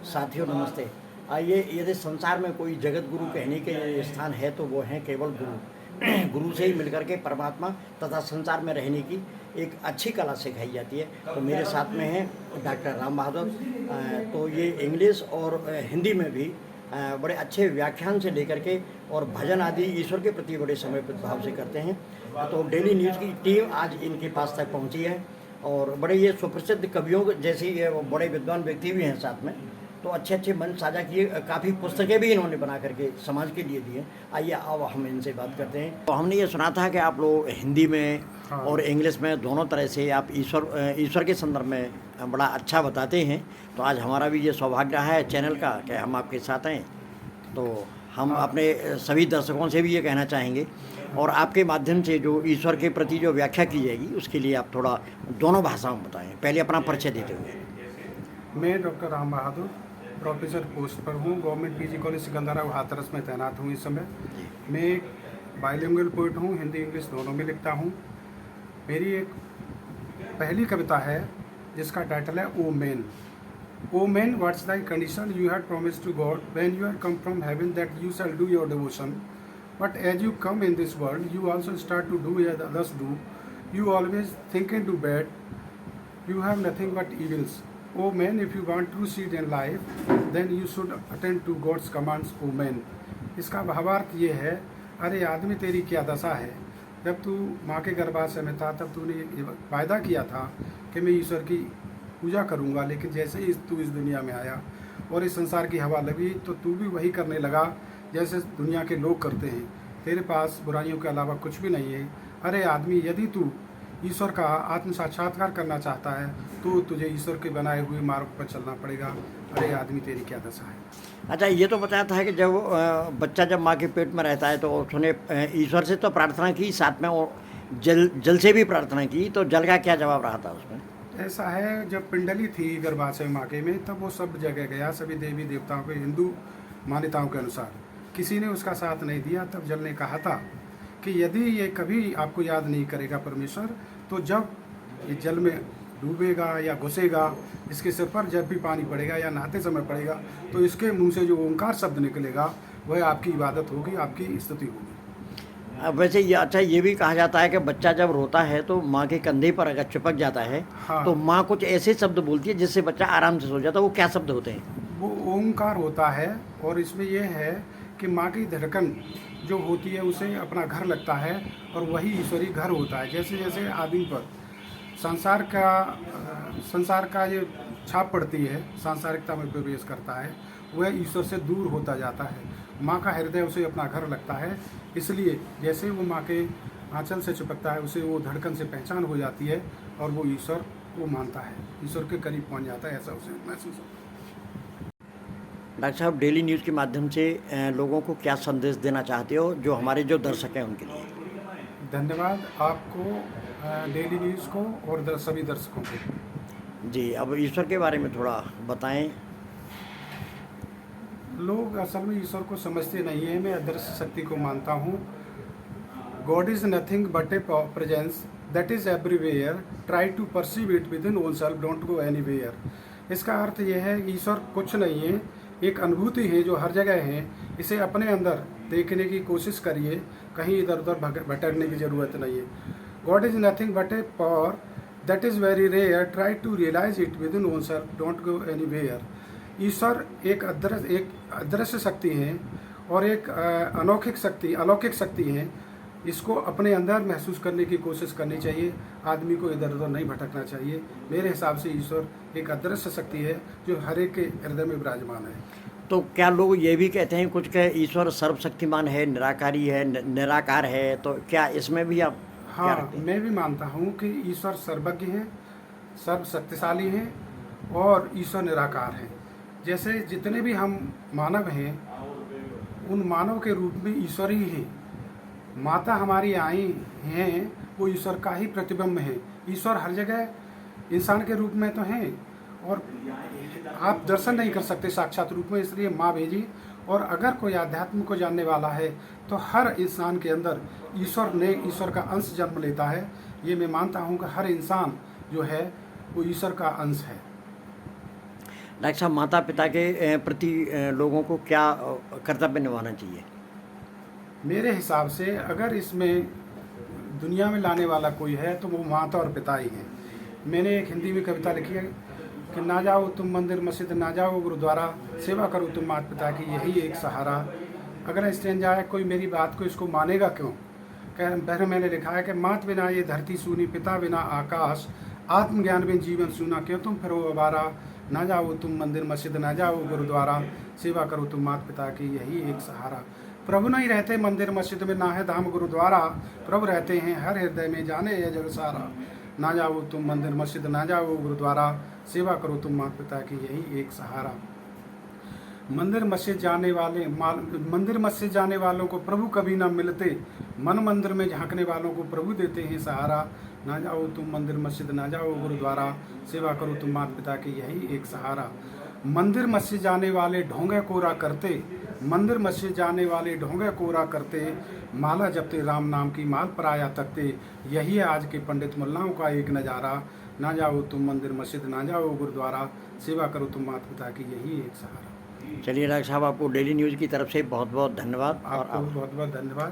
साथियों नमस्ते। आइए, यदि संसार में कोई जगत गुरु कहने के स्थान है तो वो हैं केवल गुरु। गुरु से ही मिलकर के परमात्मा तथा संसार में रहने की एक अच्छी कला सिखाई जाती है। तो मेरे साथ में हैं डॉक्टर राम बहादुर। तो ये इंग्लिश और हिंदी में भी बड़े अच्छे व्याख्यान से लेकर के और भजन आदि ईश्वर के प्रति बड़े समर्पित भाव से करते हैं। तो डेली न्यूज़ की टीम आज इनके पास तक पहुंची है और बड़े ये सुप्रसिद्ध कवियों जैसे बड़े विद्वान व्यक्ति भी हैं साथ में। तो अच्छे अच्छे मन साझा किए, काफ़ी पुस्तकें भी इन्होंने बना करके समाज के लिए दी हैं। आइए अब हम इनसे बात करते हैं। तो हमने ये सुना था कि आप लोग हिंदी में और इंग्लिश में दोनों तरह से आप ईश्वर के संदर्भ में बड़ा अच्छा बताते हैं। तो आज हमारा भी ये सौभाग्य रहा है चैनल का कि हम आपके साथ हैं। तो हम अपने सभी दर्शकों से भी ये कहना चाहेंगे और आपके माध्यम से जो ईश्वर के प्रति जो व्याख्या की जाएगी उसके लिए आप थोड़ा दोनों भाषाओं में बताएं। पहले अपना परिचय देते हुए। मैं doctor Ram Bahadur professor post पर हूँ। Government PG college Secunderabad Hathras में तैनात हूँ इस समय। मैं एक बाइलिंगुअल पोइट हूँ, हिंदी इंग्लिश दोनों में लिखता हूँ। मेरी एक पहली कविता है जिसका टाइटल है oh man. O man, what's thy condition? You had promised to God when you had come from heaven that you shall do your devotion. But as you come in this world, you also start to do as others do. You always think and do bad. You have nothing but evils. O man, if you want true seed in life, then you should attend to God's commands, O man. इसका भावार्थ ये है, अरे आदमी तेरी क्या दशा है। जब तू माँ के गर्भाशय में था तब तूने वायदा किया था कि मैं ईश्वर की पूजा करूंगा, लेकिन जैसे ही तू इस दुनिया में आया और इस संसार की हवा लगी तो तू भी वही करने लगा जैसे दुनिया के लोग करते हैं। तेरे पास बुराइयों के अलावा कुछ भी नहीं है। अरे आदमी, यदि तू ईश्वर का आत्म साक्षात्कार करना चाहता है तो तुझे ईश्वर के बनाए हुए मार्ग पर चलना पड़ेगा। अरे आदमी, तेरी क्या दशा है। अच्छा, ये तो बताया था कि जब बच्चा जब माँ के पेट में रहता है तो उसने ईश्वर से तो प्रार्थना की, साथ में और जल से भी प्रार्थना की। तो जल का क्या जवाब रहा था उसमें? ऐसा है, जब पिंडली थी गर्भाशय माँ के में तब वो सब जगह गया, सभी देवी देवताओं के हिंदू मान्यताओं के अनुसार किसी ने उसका साथ नहीं दिया। तब जल ने कहा था कि यदि ये कभी आपको याद नहीं करेगा परमेश्वर, तो जब ये जल में डूबेगा या घुसेगा, इसके सिर पर जब भी पानी पड़ेगा या नहाते समय पड़ेगा तो इसके मुंह से जो ओंकार शब्द निकलेगा वह आपकी इबादत होगी, आपकी स्तुति होगी। वैसे ये अच्छा, ये भी कहा जाता है कि बच्चा जब रोता है तो माँ के कंधे पर अगर चिपक जाता है तो माँ कुछ ऐसे शब्द बोलती है जिससे बच्चा आराम से सो जाता है। वो क्या शब्द होते हैं? वो ओंकार होता है। और इसमें यह है कि माँ की धड़कन जो होती है उसे अपना घर लगता है और वही ईश्वरीय घर होता है। जैसे जैसे आदमी पर संसार का ये छाप पड़ती है, सांसारिकता में प्रवेश करता है, वह ईश्वर से दूर होता जाता है। माँ का हृदय उसे अपना घर लगता है, इसलिए जैसे वो माँ के आंचल से चिपकता है उसे वो धड़कन से पहचान हो जाती है और वो ईश्वर को मानता है, ईश्वर के करीब पहुँच जाता है, ऐसा उसे महसूस होता है। डॉक्टर साहब, डेली न्यूज़ के माध्यम से लोगों को क्या संदेश देना चाहते हो, जो हमारे जो दर्शक हैं उनके लिए? धन्यवाद आपको, डेली न्यूज़ को और सभी दर्शकों को। जी, अब ईश्वर के बारे में थोड़ा बताएं। लोग असल में ईश्वर को समझते नहीं है। मैं अदृश्य शक्ति को मानता हूँ। God is nothing but a presence that is everywhere, try to perceive it within own self, don't go anywhere. इसका अर्थ यह है कि ईश्वर कुछ नहीं है, एक अनुभूति है जो हर जगह है। इसे अपने अंदर देखने की कोशिश करिए, कहीं इधर उधर भटकने की ज़रूरत नहीं है। God is nothing but a power that is very rare, try to realise it within own self, don't go anywhere. ईश्वर एक अदृश्य शक्ति है और एक अलौकिक शक्ति है। इसको अपने अंदर महसूस करने की कोशिश करनी चाहिए। आदमी को इधर उधर नहीं भटकना चाहिए। मेरे हिसाब से ईश्वर एक अदृश्य शक्ति है जो हर एक के हृदय में विराजमान है। तो क्या लोग ये भी कहते हैं कुछ कि ईश्वर सर्वशक्तिमान है, निराकारी है, निराकार है, तो क्या इसमें भी आप? हाँ, मैं भी मानता हूँ कि ईश्वर सर्वज्ञ है, सर्वशक्तिशाली है और ईश्वर निराकार है। जैसे जितने भी हम मानव हैं उन मानव के रूप में ईश्वर ही है। माता हमारी आई हैं, वो ईश्वर का ही प्रतिबिंब है। ईश्वर हर जगह इंसान के रूप में तो हैं और आप दर्शन नहीं कर सकते साक्षात रूप में, इसलिए माँ भेजी। और अगर कोई आध्यात्म को जानने वाला है तो हर इंसान के अंदर ईश्वर का अंश जन्म लेता है। ये मैं मानता हूँ कि हर इंसान जो है वो ईश्वर का अंश है। डॉक्टर साहब, माता पिता के प्रति लोगों को क्या कर्तव्य निभाना चाहिए? मेरे हिसाब से अगर इसमें दुनिया में लाने वाला कोई है तो वो माता और पिता ही हैं। मैंने एक हिंदी में कविता लिखी है कि ना जाओ तुम मंदिर मस्जिद, ना जाओ गुरुद्वारा, सेवा करो तुम माता पिता की, यही एक सहारा। अगर स्टेंजा है, कोई मेरी बात को इसको मानेगा क्यों? फिर मैंने लिखा है कि मात बिना ये धरती सूनी, पिता बिना आकाश, आत्मज्ञान बिन जीवन सूना, क्यों तुम फिरो अबारा, ना जाओ तुम मंदिर मस्जिद, ना जाओ गुरुद्वारा, सेवा करो तुम माता पिता की, यही एक सहारा। प्रभु नहीं रहते मंदिर मस्जिद में, ना है धाम गुरुद्वारा, प्रभु रहते हैं हर हृदय में, जाने ये जग सारा। ना जाओ तुम मंदिर मस्जिद, ना जाओ गुरुद्वारा, सेवा करो तुम माता पिता की, यही एक सहारा। मंदिर मस्जिद जाने वालों को प्रभु कभी ना मिलते, मन मंदिर में झांकने वालों को प्रभु देते हैं सहारा। ना जाओ तुम मंदिर मस्जिद, ना जाओ गुरुद्वारा, सेवा करो तुम माता पिता की, यही एक सहारा। मंदिर मस्जिद जाने वाले ढोंगे कोरा करते, मंदिर मस्जिद जाने वाले ढोंगे कोरा करते, माला जपते राम नाम की, माल पराया तकते, यही है आज के पंडित मुल्लाओं का एक नज़ारा। ना जाओ तुम मंदिर मस्जिद, ना जाओ गुरुद्वारा, सेवा करो तुम माता पिता की, यही एक सहारा। चलिए डॉक्टर साहब, आपको डेली न्यूज़ की तरफ से बहुत बहुत धन्यवाद। आपको बहुत बहुत धन्यवाद।